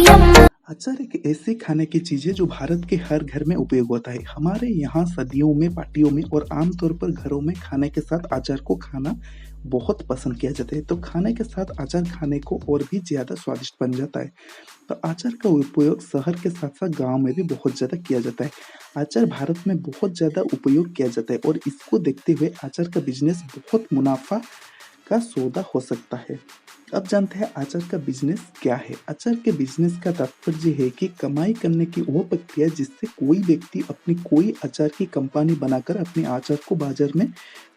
अचार एक ऐसी खाने की चीज है जो भारत के हर घर में उपयोग होता है। हमारे यहाँ शादियों में, पार्टियों में और आमतौर पर घरों में खाने के साथ अचार को खाना बहुत पसंद किया जाता है। तो खाने के साथ अचार खाने को और भी ज्यादा स्वादिष्ट बन जाता है। तो अचार का उपयोग शहर के साथ साथ गांव में भी बहुत ज्यादा किया जाता है। अचार भारत में बहुत ज्यादा उपयोग किया जाता है और इसको देखते हुए अचार का बिजनेस बहुत मुनाफा का सौदा हो सकता है। अब जानते हैं अचार का बिजनेस क्या है। अचार के बिजनेस का तात्पर्य है कि कमाई करने की वो प्रक्रिया जिससे कोई व्यक्ति अपनी कोई अचार की कंपनी बनाकर अपने अचार को बाजार में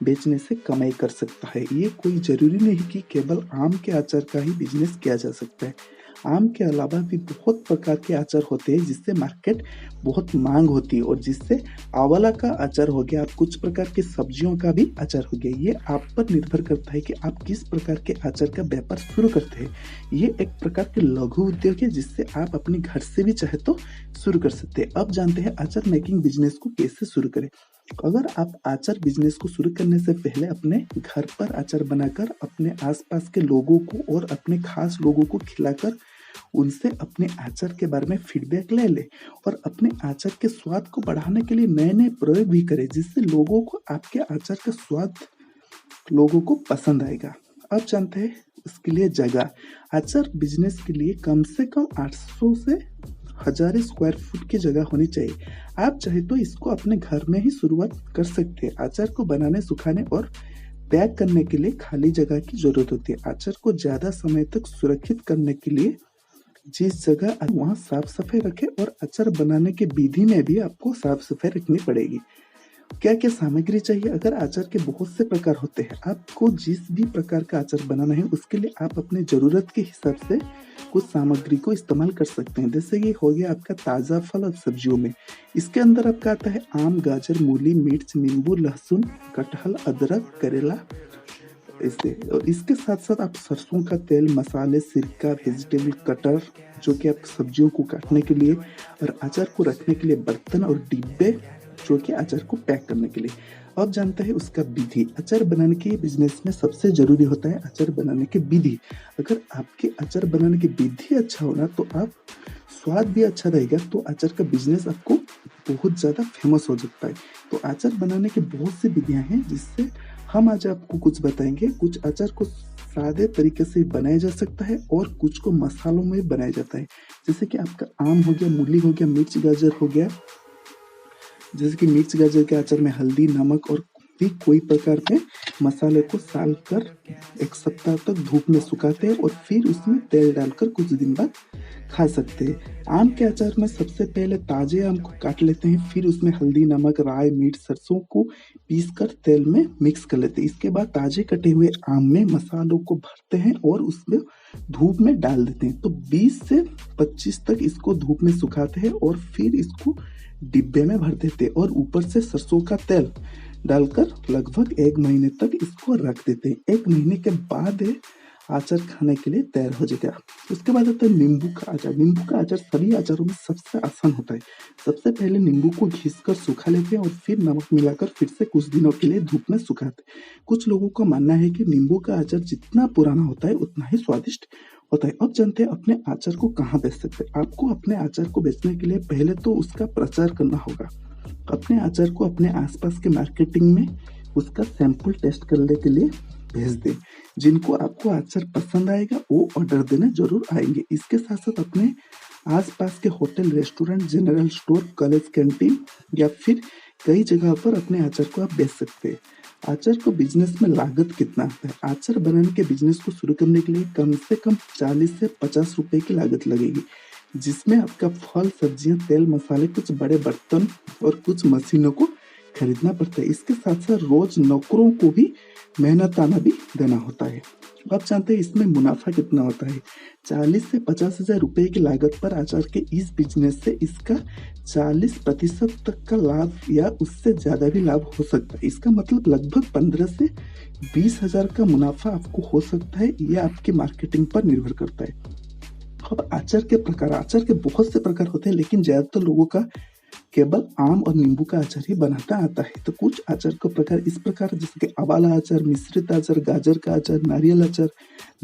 बेचने से कमाई कर सकता है। ये कोई जरूरी नहीं कि केवल आम के अचार का ही बिजनेस किया जा सकता है। आम के अलावा भी बहुत प्रकार के अचार होते हैं जिससे मार्केट बहुत मांग होती है, और जिससे आंवला का अचार हो गया, कुछ प्रकार की सब्जियों का भी अचार हो गया। ये आप पर निर्भर करता है कि आप किस प्रकार के अचार का व्यापार शुरू करते हैं। ये एक प्रकार के लघु उद्योग है जिससे आप अपने घर से भी चाहे तो शुरू कर सकते हैं। अब जानते हैं अचार मेकिंग बिजनेस को कैसे शुरू करें। अगर आप अचार बिजनेस को शुरू करने से पहले अपने घर पर अचार बनाकर अपने आसपास के लोगों को और अपने खास लोगों को खिलाकर उनसे अपने अचार के बारे में फीडबैक ले ले, और अपने अचार के स्वाद को बढ़ाने के लिए नए नए प्रयोग भी करें जिससे लोगों को आपके अचार का स्वाद लोगों को पसंद आएगा। अब जानते हैं इसके लिए जगह। अचार बिजनेस के लिए कम से कम 800 से 1000 स्क्वायर फुट की जगह होनी चाहिए। आप चाहे तो इसको अपने घर में ही शुरुआत कर सकते हैं। अचार को बनाने, सुखाने और पैक करने के लिए खाली जगह की जरूरत होती है। अचार को ज्यादा समय तक सुरक्षित करने के लिए जिस जगह वहाँ साफ सफाई रखें, और अचार बनाने की विधि में भी आपको साफ सफाई रखनी पड़ेगी। क्या क्या सामग्री चाहिए। अगर अचार के बहुत से प्रकार होते हैं, आपको जिस भी प्रकार का अचार बनाना है उसके लिए आप अपने जरूरत के हिसाब से कुछ सामग्री को इस्तेमाल कर सकते हैं। जैसे ये हो गया आपका ताज़ा फल और सब्जियों में, इसके अंदर आपका आता है आम, गाजर, मूली, मिर्च, नींबू, लहसुन, कटहल, अदरक, करेला, ऐसे। और इसके साथ साथ आप सरसों का तेल, मसाले, सिरका, वेजिटेबल कटर जो कि आप सब्जियों को काटने के लिए, और अचार को रखने के लिए बर्तन और डिब्बे जो कि अचार को पैक करने के लिए। अब जानते हैं उसका विधि। अचार बनाने के बिजनेस में सबसे जरूरी होता है अचार बनाने की विधि। अगर आपके अचार बनाने की विधि अच्छा होना तो आप स्वाद भी अच्छा रहेगा, तो अचार का बिजनेस आपको बहुत ज्यादा फेमस हो सकता है। तो अचार बनाने की बहुत सी विधियां हैं जिससे हम आज आपको कुछ बताएंगे। कुछ अचार को सादे तरीके से बनाया जा सकता है और कुछ को मसालों में बनाया जाता है। जैसे कि आपका आम हो गया, मूली हो गया, मिर्च गाजर हो गया। जैसे कि मिर्च गाजर के अचार में हल्दी, नमक और भी कोई प्रकार के मसाले को साल कर 1 सप्ताह तक धूप में सुखाते हैं और फिर उसमें तेल डालकर कुछ दिन बाद खा सकते हैं। आम के अचार में सबसे पहले ताजे आम को काट लेते हैं, फिर उसमें हल्दी, नमक, राई, मिर्च, सरसों को पीस कर तेल में मिक्स कर लेते हैं। इसके बाद ताजे कटे हुए आम में मसालों को भरते हैं और उसमें धूप में डाल देते हैं। तो 20 से 25 तक इसको धूप में सुखाते हैं और फिर इसको डिब्बे में भर देते हैं और ऊपर से सरसों का तेल डालकर लगभग 1 महीने तक इसको रख देते हैं। 1 महीने के बाद अचार खाने के लिए तैयार हो जाएगा। उसके बाद आता है नींबू का अचार। नींबू का अचार सभी अचारों में सबसे आसान होता है। सबसे पहले नींबू को घिसकर सुखा लेते हैं और फिर नमक मिलाकर फिर से कुछ दिनों के लिए धूप में सुखाते हैं। कुछ लोगों का मानना है कि नींबू का अचार जितना पुराना होता है उतना ही स्वादिष्ट होता है। अब जानते हैं अपने अचार को कहाँ बेच सकते हैं। आपको अपने अचार को बेचने के लिए पहले तो उसका प्रचार करना होगा। अपने अचार को अपने आसपास के मार्केटिंग में उसका सैंपल टेस्ट करने के लिए भेज दें। जिनको आपको अचार पसंद आएगा वो ऑर्डर देने जरूर आएंगे। इसके साथ साथ अपने आसपास के hotel, restaurant, general store, college canteen या फिर कई जगह पर अपने अचार को आप बेच सकते हैं। अचार को बिजनेस में लागत कितना आता है। अचार बनाने के बिजनेस को शुरू करने के लिए कम से कम 40 से 50 रुपए की लागत लगेगी, जिसमें आपका फल, सब्जियां, तेल, मसाले, कुछ बड़े बर्तन और कुछ मशीनों को खरीदना पड़ता है। इसके साथ साथ रोज नौकरों को भी मेहनताना भी देना होता है। अब जानते हैं इसमें मुनाफा कितना होता है। 40 से 50 हजार रुपए की लागत पर अचार के इस बिजनेस से इसका 40% तक का लाभ या उससे ज्यादा भी लाभ हो सकता है। इसका मतलब लगभग 15 से 20 हजार का मुनाफा आपको हो सकता है। यह आपकी मार्केटिंग पर निर्भर करता है। अब अचार के प्रकार। अचार के बहुत से प्रकार होते हैं, लेकिन ज्यादातर लोगों का केवल आम और नींबू का अचार ही बनाता आता है। तो कुछ अचार का प्रकार इस प्रकार जैसे कि आंवला अचार, मिश्रित अचार, गाजर का अचार, नारियल अचार,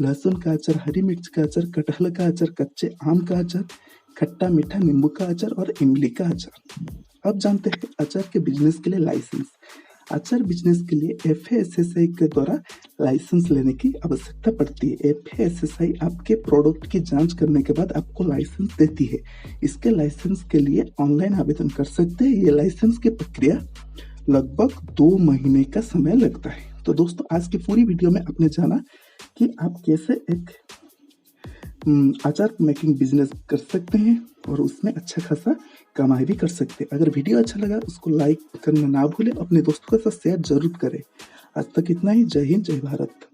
लहसुन का अचार, हरी मिर्च का अचार, कटहल का अचार, कच्चे आम का अचार, खट्टा मीठा नींबू का अचार और इमली का अचार। अब जानते हैं अचार के बिजनेस के लिए लाइसेंस। अचार बिजनेस के लिए एफएसएसआई के द्वारा लाइसेंस लेने की आवश्यकता पड़ती है। एफएसएसआई आपके प्रोडक्ट की जांच करने के बाद आपको लाइसेंस देती है। इसके लाइसेंस के लिए ऑनलाइन आवेदन कर सकते हैं। ये लाइसेंस की प्रक्रिया लगभग 2 महीने का समय लगता है। तो दोस्तों आज की पूरी वीडियो में आपने जाना कि आप कैसे एक अचार मेकिंग बिजनेस कर सकते हैं और उसमें अच्छा खासा कमाई भी कर सकते हैं। अगर वीडियो अच्छा लगा उसको लाइक करना ना भूलें, अपने दोस्तों के साथ शेयर जरूर करें। आज तक इतना ही। जय हिंद, जय भारत।